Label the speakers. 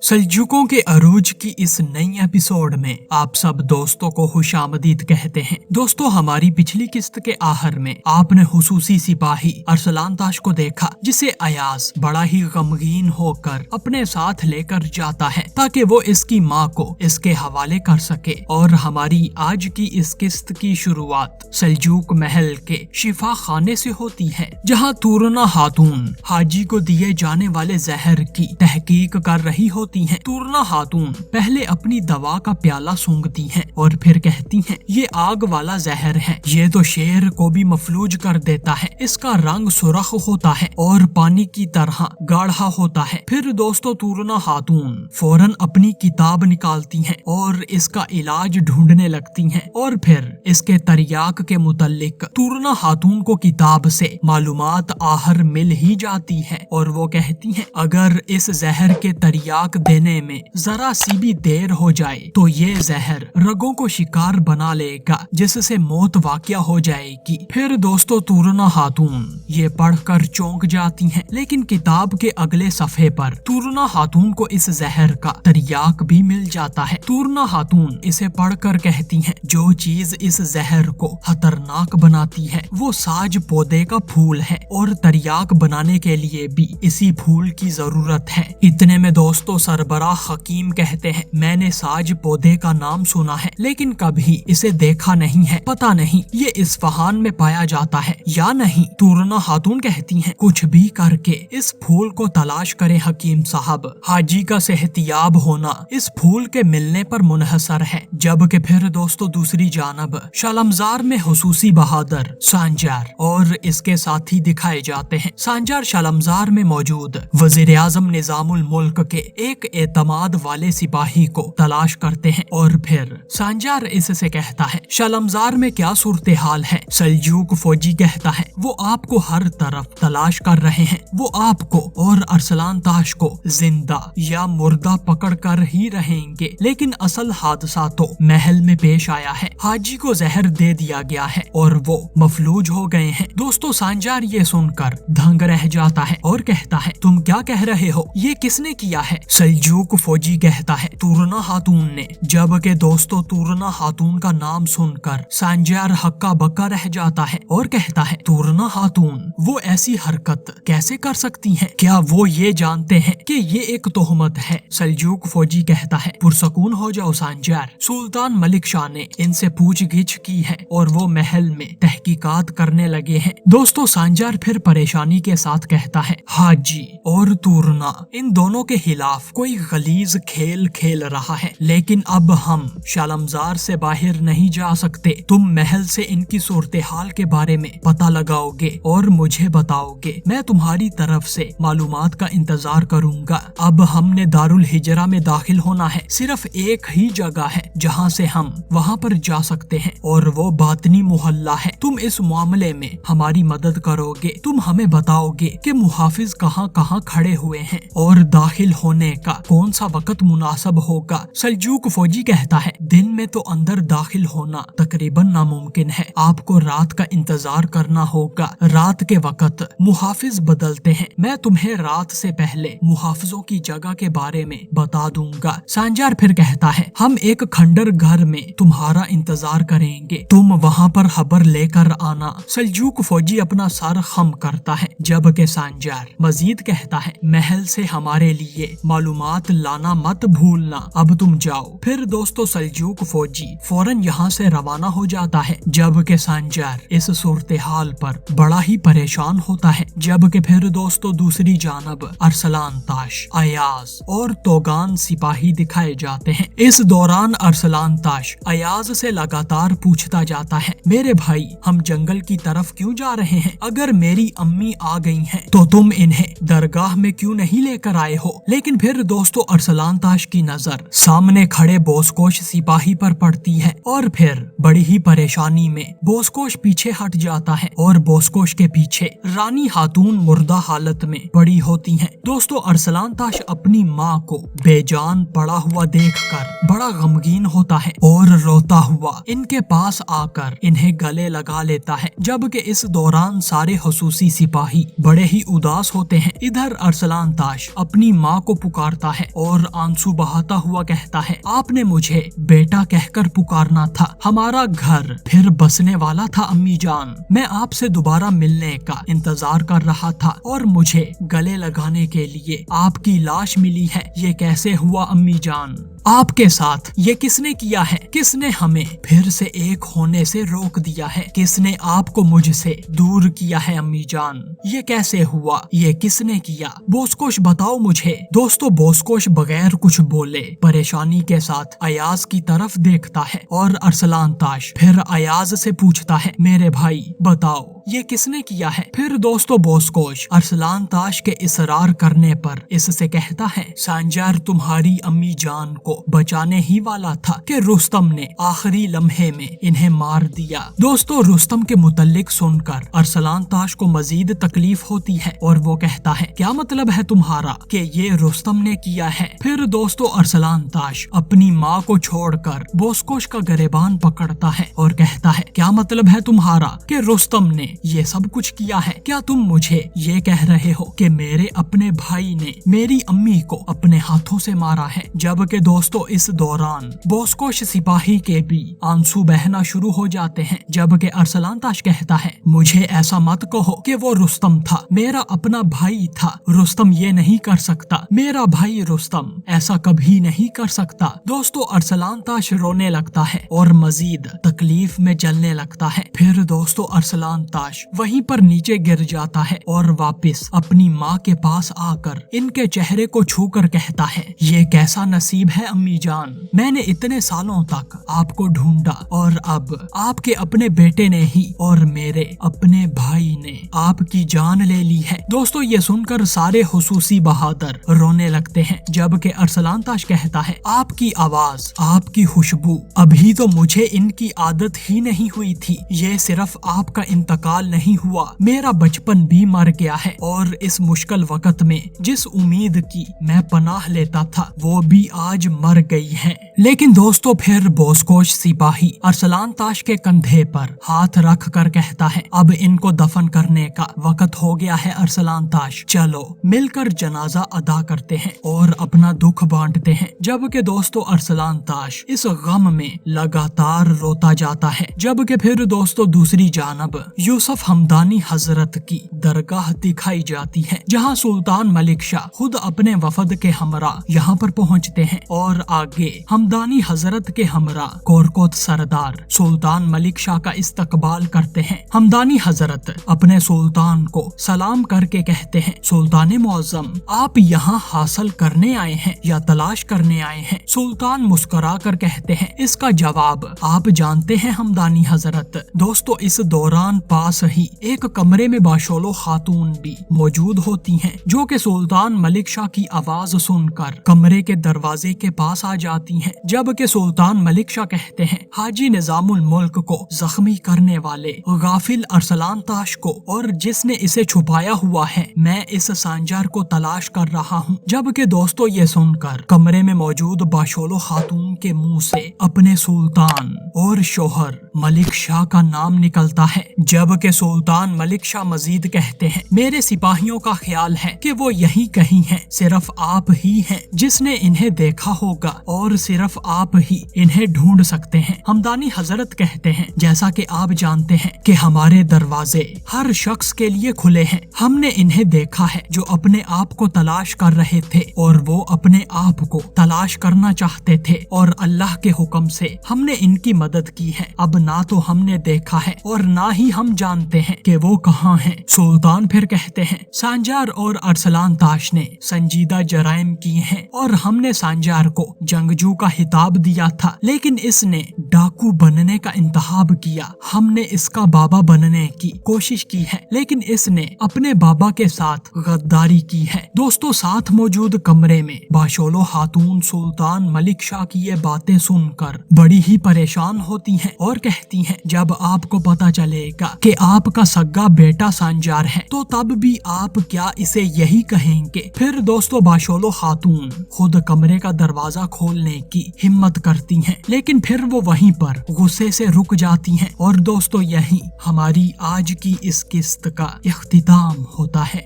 Speaker 1: सल्जूकों के अरूज की इस नई एपिसोड में आप सब दोस्तों को खुशामदीद कहते हैं। दोस्तों, हमारी पिछली किस्त के आखिर में आपने हुसूसी सिपाही अरसलान ताश को देखा, जिसे अयाज बड़ा ही गमगीन होकर अपने साथ लेकर जाता है ताकि वो इसकी माँ को इसके हवाले कर सके। और हमारी आज की इस किस्त की शुरुआत सल्जूक महल के शिफा खाने से होती है, जहाँ तूरना खातून हाजी को दिए जाने वाले जहर की तहकीक कर रही होती हैं। तूरना खातून पहले अपनी दवा का प्याला सूंघती हैं और फिर कहती हैं, ये आग वाला जहर है, ये तो शेर को भी मफलूज कर देता है। इसका रंग सुर्ख होता है और पानी की तरह गाढ़ा होता है। फिर दोस्तों, तूरना खातून फौरन अपनी किताब निकालती हैं और इसका इलाज ढूंढने लगती हैं। और फिर इसके तरियाक के मुतल्लिक तूरना खातून को किताब से मालूमात आहर मिल ही जाती है और वो कहती हैं, अगर इस जहर के तरियाक देने में जरा सी भी देर हो जाए तो ये जहर रगों को शिकार बना लेगा, जिससे मौत वाक़या हो जाएगी। फिर दोस्तों, तूरना खातून ये पढ़कर चौंक जाती हैं, लेकिन किताब के अगले सफ़े पर तूरना खातून को इस जहर का तरियाक भी मिल जाता है। तूरना खातून इसे पढ़कर कहती हैं, जो चीज इस जहर को खतरनाक बनाती है वो साज पौधे का फूल है और तरियाक बनाने के लिए भी इसी फूल की जरूरत है। इतने में दोस्तों, सरबराह हकीम कहते हैं, मैंने साज पौधे का नाम सुना है लेकिन कभी इसे देखा नहीं है, पता नहीं ये इस्फहान में पाया जाता है या नहीं। तूरना खातून कहती हैं, कुछ भी करके इस फूल को तलाश करें हकीम साहब, हाजी का सेहतियाब होना इस फूल के मिलने पर मुनहसर है। जबकि फिर दोस्तों, दूसरी जानब शालमजार में हुसूसी बहादुर सांजार और इसके साथी दिखाए जाते हैं। सांजार शालमजार में मौजूद वजीर आजम निजामुल मुल्क के एक एतमाद वाले सिपाही को तलाश करते हैं और फिर सांजार इससे कहता है, शालमजार में क्या सूरत हाल है। सल्जूक फौजी कहता है, वो आपको हर तरफ तलाश कर रहे हैं, वो आपको और अरसलान ताश को जिंदा या मुर्दा पकड़ कर ही रहेंगे, लेकिन असल हादसा तो महल में पेश आया है। हाजी को जहर दे दिया गया है और वो मफलूज हो गए हैं। दोस्तों, सांजार ये सुनकर दंग रह जाता है और कहता है, तुम क्या कह रहे हो, ये किसने किया है। सल्जूक फौजी कहता है, तूरना खातून ने। जबकि दोस्तों, तूरना खातून का नाम सुनकर सांजार हक्का बक्का रह जाता है और कहता है, तूरना खातून वो ऐसी हरकत कैसे कर सकती हैं? क्या वो ये जानते हैं कि ये एक तोहमत है? सल्जूक फौजी कहता है, पुरसकून हो जाओ सांजार, सुल्तान मलिक शाह ने इनसे पूछगिछ की है और वो महल में तहकीकात करने लगे हैं। दोस्तों, सांजार फिर परेशानी के साथ कहता है, हाजी और तूरना इन दोनों के खिलाफ कोई गलीज खेल खेल रहा है, लेकिन अब हम शालमजार से बाहर नहीं जा सकते। तुम महल से इनकी सूरत हाल के बारे में पता लगाओगे और मुझे बताओगे। मैं तुम्हारी तरफ से मालूमात का इंतजार करूंगा। अब हमने दारुल हिजरा में दाखिल होना है। सिर्फ एक ही जगह है जहाँ से हम वहाँ पर जा सकते हैं और वो बातनी मोहल्ला है। तुम इस मामले में हमारी मदद करोगे। तुम हमें बताओगे कि मुहाफिज कहाँ कहाँ खड़े हुए हैं और दाखिल होने का कौन सा वक्त मुनासिब होगा। सल्जूक फौजी कहता है, दिन में तो अंदर दाखिल होना तकरीबन नामुमकिन है, आपको रात का इंतजार करना होगा। रात के वक्त मुहाफिज बदलते हैं, मैं तुम्हें रात से पहले मुहाफिजों की जगह के बारे में बता दूंगा। सांजार फिर कहता है, हम एक खंडर घर में तुम्हारा इंतजार करेंगे, तुम वहाँ पर खबर लेकर आना। सल्जूक फौजी अपना सर खम करता है, जबकि सांजार मजीद कहता है, महल से हमारे लिए मालूमात लाना मत भूलना, अब तुम जाओ। फिर दोस्तों, सल्जूक फौजी फौरन यहाँ से रवाना हो जाता है, जबकि सांजार इस सूरत हाल पर बड़ा ही परेशान होता है। जबकि फिर दोस्तों, दूसरी जानब अरसलान ताश, अयाज और तोगान सिपाही दिखाए जाते हैं। इस दौरान अरसलान ताश अयाज से लगातार पूछता जाता है, मेरे भाई, हम जंगल की तरफ क्यों जा रहे हैं? अगर मेरी अम्मी आ गई हैं तो तुम इन्हें दरगाह में क्यों नहीं लेकर आए हो? लेकिन फिर दोस्तों, अरसलान ताश की नजर सामने खड़े बोसकोश सिपाही पर पड़ती है और फिर बड़ी ही परेशानी में बोसकोश पीछे हट जाता है और बोसकोश के पीछे रानी खातून मुर्दा हालत में पड़ी होती हैं। दोस्तों, अरसलान ताश अपनी माँ को बेजान पड़ा हुआ देखकर बड़ा गमगीन होता है और रोता हुआ इनके पास आकर इन्हें गले लगा लेता है। जबकि इस दौरान सारे हुसूसी सिपाही बड़े ही उदास होते हैं। इधर अरसलान ताश अपनी माँ को पुकार पुकारता है और आंसू बहाता हुआ कहता है, आपने मुझे बेटा कहकर पुकारना था, हमारा घर फिर बसने वाला था अम्मी जान। मैं आपसे दोबारा मिलने का इंतजार कर रहा था और मुझे गले लगाने के लिए आपकी लाश मिली है। ये कैसे हुआ अम्मी जान? आपके साथ ये किसने किया है? किसने हमें फिर से एक होने से रोक दिया है? किसने आपको मुझसे दूर किया है अम्मी जान? ये कैसे हुआ? ये किसने किया? बोस्कोश बताओ मुझे। दोस्तों बोस्कोश बगैर कुछ बोले परेशानी के साथ अयाज की तरफ देखता है और अरसलान ताश फिर अयाज से पूछता है, मेरे भाई बताओ ये किसने किया है? फिर दोस्तों बोस्कोश अरसलान ताश के इसरार करने पर इससे कहता है, सांजार तुम्हारी अम्मी जान को बचाने ही वाला था कि रुस्तम ने आखिरी लम्हे में इन्हें मार दिया। दोस्तों रुस्तम के मुतल्लिक सुनकर अरसलान ताश को मजीद तकलीफ होती है और वो कहता है, क्या मतलब है तुम्हारा कि ये रुस्तम ने किया है? फिर दोस्तों अरसलान ताश अपनी माँ को छोड़कर बोस्कोश का गिरेबान पकड़ता है और कहता है, क्या मतलब है तुम्हारा कि रुस्तम ने ये सब कुछ किया है? क्या तुम मुझे ये कह रहे हो कि मेरे अपने भाई ने मेरी अम्मी को अपने हाथों से मारा है? जबकि दोस्तों इस दौरान बोस्कोश सिपाही के भी आंसू बहना शुरू हो जाते हैं। जबकि अरसलान ताश कहता है, मुझे ऐसा मत कहो कि वो रुस्तम था, मेरा अपना भाई था, रुस्तम ये नहीं कर सकता, मेरा भाई रुस्तम ऐसा कभी नहीं कर सकता। दोस्तों अरसलान ताश रोने लगता है और मजीद तकलीफ में जलने लगता है। फिर दोस्तों अरसलान ताश वहीं पर नीचे गिर जाता है और वापस अपनी माँ के पास आकर इनके चेहरे को छूकर कहता है, ये कैसा नसीब है अम्मी जान, मैंने इतने सालों तक आपको ढूंढा और अब आपके अपने बेटे ने ही और मेरे अपने भाई ने आपकी जान ले ली है। दोस्तों ये सुनकर सारे हुसूसी बहादुर रोने लगते हैं। जबकि अरसलान ताश कहता है, आपकी आवाज, आपकी खुशबू, अभी तो मुझे इनकी आदत ही नहीं हुई थी। ये सिर्फ आपका इंतकाल नहीं हुआ, मेरा बचपन भी मर गया है और इस मुश्किल वक्त में जिस उम्मीद की मैं पनाह लेता था वो भी आज मर गई है। लेकिन दोस्तों फिर बोस्कोश सिपाही अरसलान ताश के कंधे पर हाथ रख कर कहता है, अब इनको दफन करने का वक्त हो गया है अरसलान ताश, चलो मिलकर जनाजा अदा करते हैं और अपना दुख बांटते हैं। जबकि दोस्तों अरसलान ताश इस गम में लगातार रोता जाता है। जबकि फिर दोस्तों दूसरी जानब यूसुफ हमदानी हजरत की दरगाह दिखाई जाती है, जहां सुल्तान मलिक शाह खुद अपने वफद के हमरा यहाँ पर पहुँचते हैं और आगे हमदानी हजरत के हमरा कोरकोत सरदार सुल्तान मलिक शाह का इस्तकबाल करते हैं। हमदानी हजरत अपने सुल्तान को सलाम करके कहते हैं, सुल्तान मुअज्जम आप यहाँ हासिल करने आए हैं या तलाश करने आए हैं? सुल्तान मुस्कुरा कर कहते हैं, इसका जवाब आप जानते हैं हमदानी हजरत। दोस्तों इस दौरान पास ही एक कमरे में बाशोलो खातून भी मौजूद होती हैं, जो कि सुल्तान मलिक शाह की आवाज सुनकर कमरे के दरवाजे के पास आ जाती हैं। जबकि सुल्तान मलिक शाह कहते हैं, हाजी निजामुल मुल्क को जख्मी करने वाले गाफिल अरसलान ताश को और जिसने इसे छुपाया हुआ है, मैं इस सांजार को तलाश कर रहा हूँ। जबकि दोस्तों ये सुनकर कमरे में मौजूद बाशोलो खातून के मुंह से अपने सुल्तान और शोहर मलिक शाह का नाम निकलता है। जबकि सुल्तान मलिक शाह मजीद कहते हैं, मेरे सिपाहियों का ख्याल है कि वो यहीं कहीं हैं, सिर्फ आप ही हैं जिसने इन्हें देखा होगा और सिर्फ आप ही इन्हें ढूंढ सकते हैं। हमदानी हजरत कहते हैं, जैसा कि आप जानते हैं कि हमारे दरवाजे हर शख्स के लिए खुले हैं, हमने इन्हें देखा है जो अपने आप को तलाश कर रहे थे और वो अपने आप को तलाश करना चाहते थे और अल्लाह के हुक्म से हमने इनकी मदद की है। अब ना तो हमने देखा है और ना ही हम जानते हैं कि वो कहाँ हैं। सुल्तान फिर कहते हैं, सांजार और अरसलान ताश ने संजीदा जराइम किए हैं और हमने सांजार को जंगजू का खिताब दिया था, लेकिन इसने डाकू बनने का इंतखाब किया। हमने इसका बाबा बनने की कोशिश की है, लेकिन इसने अपने बाबा के साथ गद्दारी की है। दोस्तों साथ मौजूद कमरे में बाशोलो खातून सुल्तान मलिक शाह की ये बातें सुनकर बड़ी ही परेशान होती हैं और कहती हैं, जब आपको पता चलेगा कि आपका सगा बेटा सांजार है तो तब भी आप क्या इसे यही कहेंगे? फिर दोस्तों बाशोलो खातून खुद कमरे का दरवाजा खोलने की हिम्मत करती हैं, लेकिन फिर वो वहीं पर गुस्से से रुक जाती हैं और दोस्तों यही हमारी आज की इस किस्त का इख्तिताम होता है।